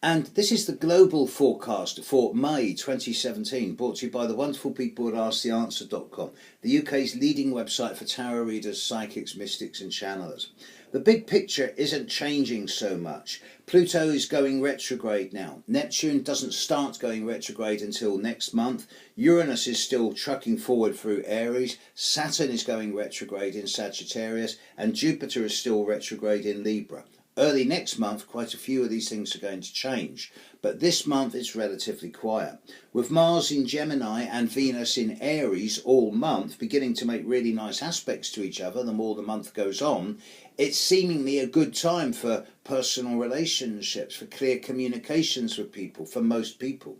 And this is the global forecast for May 2017, brought to you by the wonderful people at AskTheAnswer.com, the UK's leading website for tarot readers, psychics, mystics and channelers. The big picture isn't changing so much. Pluto is going retrograde now. Neptune doesn't start going retrograde until next month. Uranus is still trucking forward through Aries. Saturn is going retrograde in Sagittarius. And Jupiter is still retrograde in Libra. Early next month, quite a few of these things are going to change, but this month is relatively quiet. With Mars in Gemini and Venus in Aries all month, beginning to make really nice aspects to each other the more the month goes on, it's seemingly a good time for personal relationships, for clear communications with people, for most people.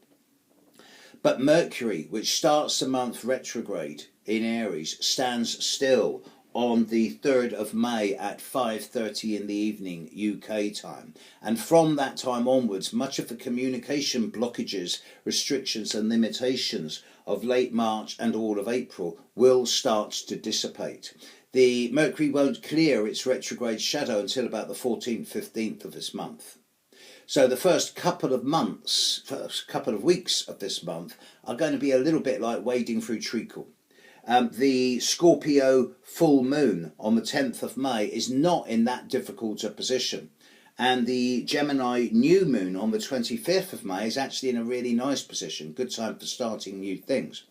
But Mercury, which starts the month retrograde in Aries, stands still on the 3rd of May at 5:30 in the evening UK time, and from that time onwards much of the communication blockages, restrictions and limitations of late March and all of April will start to dissipate. The Mercury won't clear its retrograde shadow until about the 14th, 15th of this month. So the first couple of weeks of this month are going to be a little bit like wading through treacle. The Scorpio full moon on the 10th of May is not in that difficult a position, and the Gemini new moon on the 25th of May is actually in a really nice position, good time for starting new things.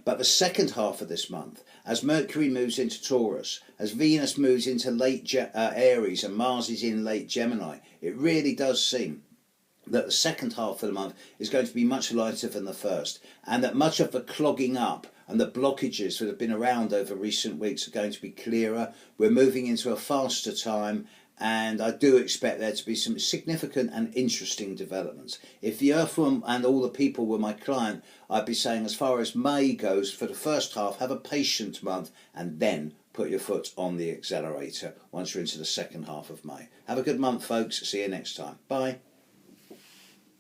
But the second half of this month, as Mercury moves into Taurus, as Venus moves into late Aries and Mars is in late Gemini, it really does seem that the second half of the month is going to be much lighter than the first, and that much of the clogging up and the blockages that have been around over recent weeks are going to be clearer. We're moving into a faster time, and I do expect there to be some significant and interesting developments. If the Earthworm and all the people were my client, I'd be saying as far as May goes, for the first half, have a patient month and then put your foot on the accelerator once you're into the second half of May. Have a good month, folks. See you next time. Bye.